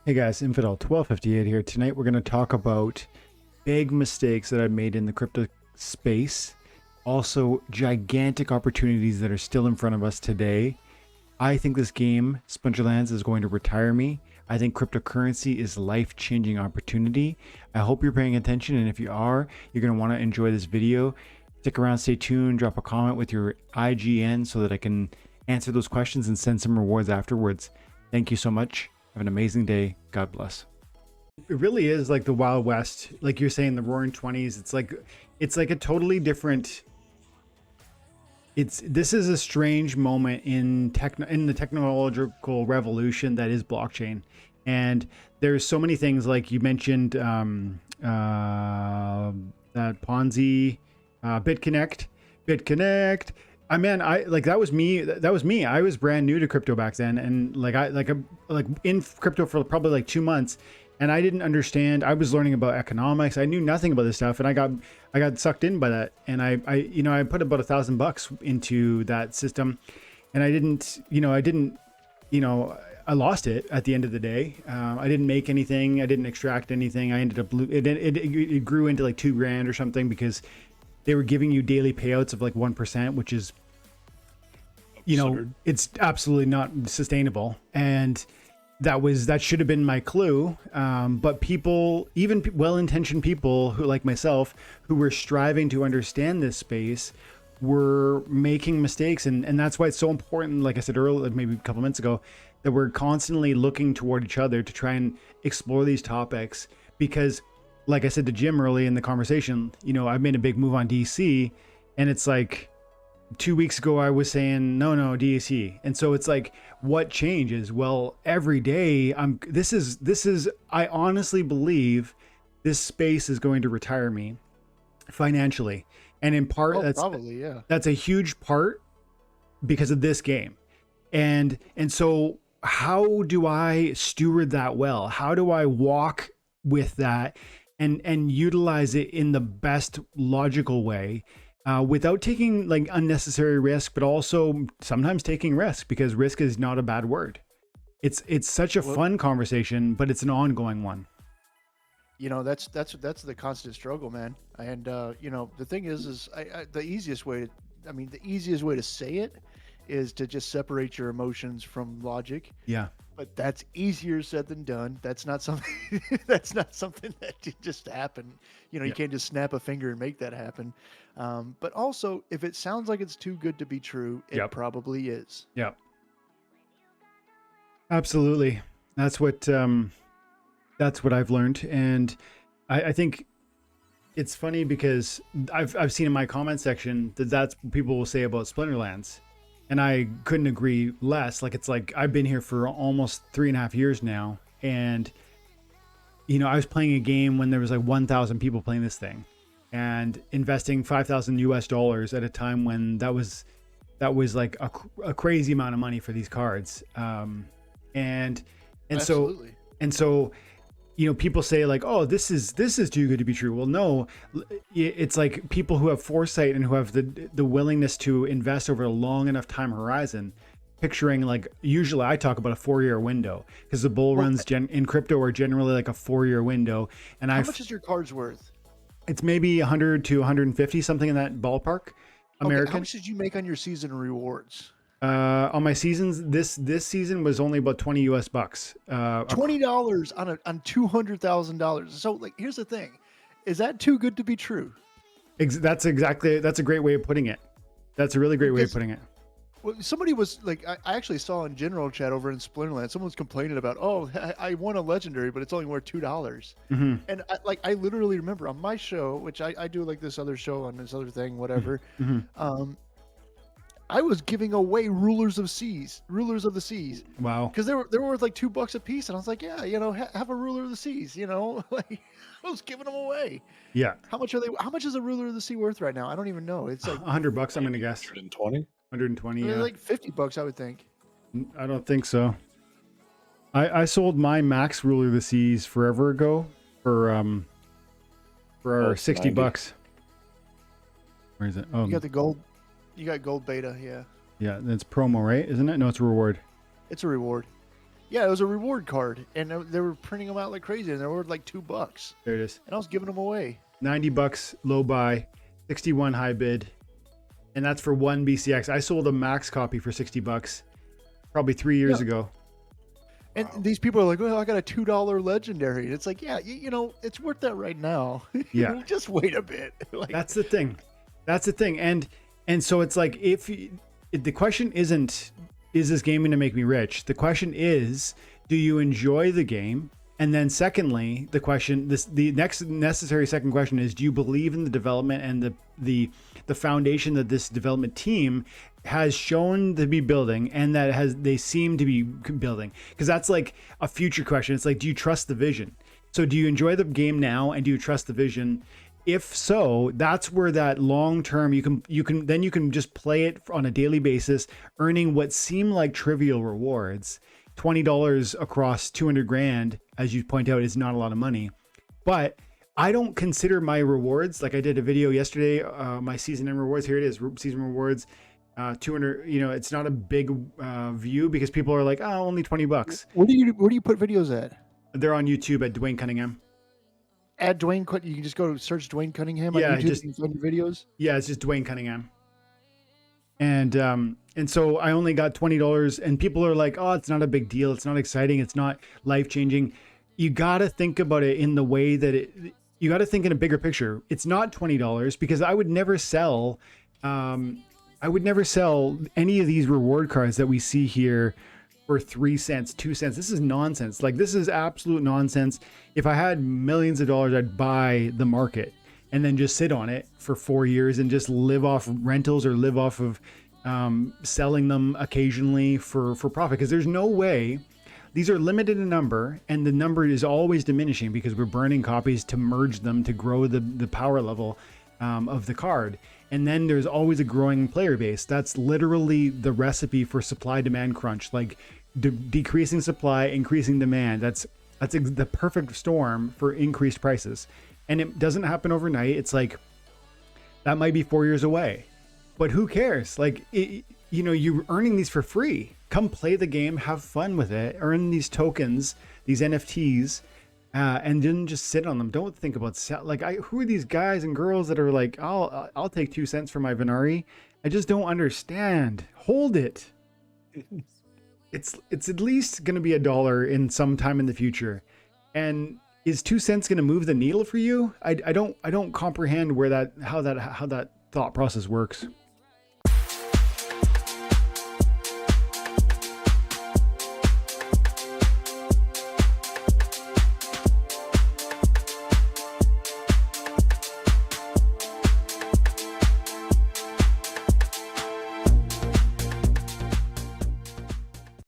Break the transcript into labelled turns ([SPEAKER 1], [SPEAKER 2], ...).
[SPEAKER 1] Hey guys, Infidel 1258 here. Tonight we're going to talk about big mistakes that I've made in the crypto space. Also, gigantic opportunities that are still in front of us today. I think this game, Splinterlands, is going to retire me. I think cryptocurrency is life-changing opportunity. I hope you're paying attention, and if you are, you're going to want to enjoy this video. Stick around, stay tuned, drop a comment with your IGN so that I can answer those questions and send some rewards afterwards. Thank you so much. Have an amazing day. God bless. It really is like the Wild West, like you're saying, the Roaring 20s. It's like a totally different. This is a strange moment in the technological revolution that is blockchain, and there's so many things like you mentioned, that Ponzi, BitConnect. I like that was me. That was me. I was brand new to crypto back then, and I'm in crypto for probably like 2 months, and I didn't understand. I was learning about economics. I knew nothing about this stuff, and I got sucked in by that. And I put about $1,000 into that system, and I lost it at the end of the day. I didn't make anything. I didn't extract anything. I ended up it grew into like $2,000 or something because they were giving you daily payouts of like 1%, which is, it's absolutely not sustainable. And that should have been my clue. But people, even well-intentioned people who, like myself, who were striving to understand this space, were making mistakes. And that's why it's so important, like I said earlier, maybe a couple minutes ago, that we're constantly looking toward each other to try and explore these topics. Because like I said to Jim early in the conversation, I've made a big move on DC, and it's like 2 weeks ago I was saying no DC, and so it's like, what changes? Well, every day I honestly believe this space is going to retire me financially, and in part that's a huge part because of this game, and so how do I steward that well? How do I walk with that and utilize it in the best logical way, without taking like unnecessary risk, but also sometimes taking risk, because risk is not a bad word. It's such a fun conversation, but it's an ongoing one.
[SPEAKER 2] That's the constant struggle, man. And the thing is the easiest way to say it is to just separate your emotions from logic.
[SPEAKER 1] Yeah.
[SPEAKER 2] But that's easier said than done. That's not something that just happen. You can't just snap a finger and make that happen. But also, if it sounds like it's too good to be true, it probably is.
[SPEAKER 1] Yeah. Absolutely. That's what I've learned. And I think it's funny because I've seen in my comment section that's what people will say about Splinterlands. And I couldn't agree less. It's like I've been here for almost 3.5 years now. And, I was playing a game when there was like 1,000 people playing this thing and investing $5,000 at a time when that was like a crazy amount of money for these cards. And
[SPEAKER 2] Absolutely.
[SPEAKER 1] so people say like, oh, this is too good to be true. Well, no, it's like people who have foresight and who have the willingness to invest over a long enough time horizon, picturing like, usually I talk about a 4-year window because the bull runs in crypto are generally like a 4-year window. And
[SPEAKER 2] how much is your cards worth?
[SPEAKER 1] It's maybe 100 to 150, something in that ballpark. American.
[SPEAKER 2] Okay, how much did you make on your season rewards?
[SPEAKER 1] On my seasons, this season was only about $20 US.
[SPEAKER 2] $20 on $200,000. So like, here's the thing: is that too good to be true?
[SPEAKER 1] That's a great way of putting it. That's a really great way of putting it.
[SPEAKER 2] Well, somebody was like, I actually saw in general chat over in Splinterlands, someone was complaining about, oh, I won a legendary, but it's only worth $2.
[SPEAKER 1] Mm-hmm.
[SPEAKER 2] And I literally remember on my show, which I do like this other show on this other thing, whatever.
[SPEAKER 1] Mm-hmm.
[SPEAKER 2] I was giving away rulers of the seas.
[SPEAKER 1] Wow.
[SPEAKER 2] Because they were worth like $2 a piece, and I was like, yeah, have a ruler of the seas, like I was giving them away.
[SPEAKER 1] Yeah.
[SPEAKER 2] How much are they? How much is a ruler of the sea worth right now? I don't even know. It's like
[SPEAKER 1] $100. I'm gonna guess
[SPEAKER 3] 120.
[SPEAKER 1] 120. Yeah.
[SPEAKER 2] Like $50, I would think.
[SPEAKER 1] I don't think so. I sold my max ruler of the seas forever ago for $60. Where is it? Oh,
[SPEAKER 2] you got the gold. You got gold beta, yeah.
[SPEAKER 1] Yeah, that's promo, right? Isn't it? No, it's a reward.
[SPEAKER 2] It's a reward. Yeah, it was a reward card, and they were printing them out like crazy, and they were like $2,
[SPEAKER 1] There it is.
[SPEAKER 2] and I was giving them away.
[SPEAKER 1] $90 low buy, 61 high bid, and that's for one BCX. I sold a max copy for $60 probably 3 years ago.
[SPEAKER 2] And these people are like, "Well, I got a $2 legendary." And it's like, yeah, you know, it's worth that right now.
[SPEAKER 1] Yeah.
[SPEAKER 2] Just wait a bit. Like,
[SPEAKER 1] That's the thing. That's the thing. And so it's like, the question isn't, is this game going to make me rich? The question is, do you enjoy the game? And then secondly, the next necessary second question is, do you believe in the development and the foundation that this development team has shown to be building, and that they seem to be building? Because that's like a future question. It's like, do you trust the vision? So do you enjoy the game now, and do you trust the vision? If so, that's where that long term you can just play it on a daily basis, earning what seem like trivial rewards. $20 across 200 grand, as you point out, is not a lot of money. But I don't consider my rewards, like I did a video yesterday, my season end rewards. Here it is, season rewards, 200. You know, it's not a big view because people are like, oh, only $20.
[SPEAKER 2] where do you put videos at?
[SPEAKER 1] They're on YouTube at Dwayne Cunningham.
[SPEAKER 2] Add Dwayne. You can just go to search Dwayne Cunningham on
[SPEAKER 1] Yeah,
[SPEAKER 2] YouTube and find your videos.
[SPEAKER 1] Yeah, it's just Dwayne Cunningham. And so I only got $20, and people are like, oh, it's not a big deal. It's not exciting. It's not life-changing. You got to think about it in the way that you got to think in a bigger picture. It's not $20 because I would never sell any of these reward cards that we see here for 3 cents, 2 cents. This is nonsense. Like, this is absolute nonsense. If I had millions of dollars, I'd buy the market and then just sit on it for 4 years and just live off rentals or live off of selling them occasionally for profit. Because there's no way, these are limited in number, and the number is always diminishing because we're burning copies to merge them to grow the power level of the card. And then there's always a growing player base. That's literally the recipe for supply demand crunch, like decreasing supply, increasing demand. That's the perfect storm for increased prices. And it doesn't happen overnight. It's like, that might be 4 years away, but who cares? Like, you're earning these for free. Come play the game, have fun with it, earn these tokens, these NFTs, and then just sit on them. Don't think about who are these guys and girls that are like, I'll take 2 cents for my Venari. I just don't understand. Hold it. It's at least going to be $1 in some time in the future. And is 2 cents going to move the needle for you? I don't comprehend how that thought process works.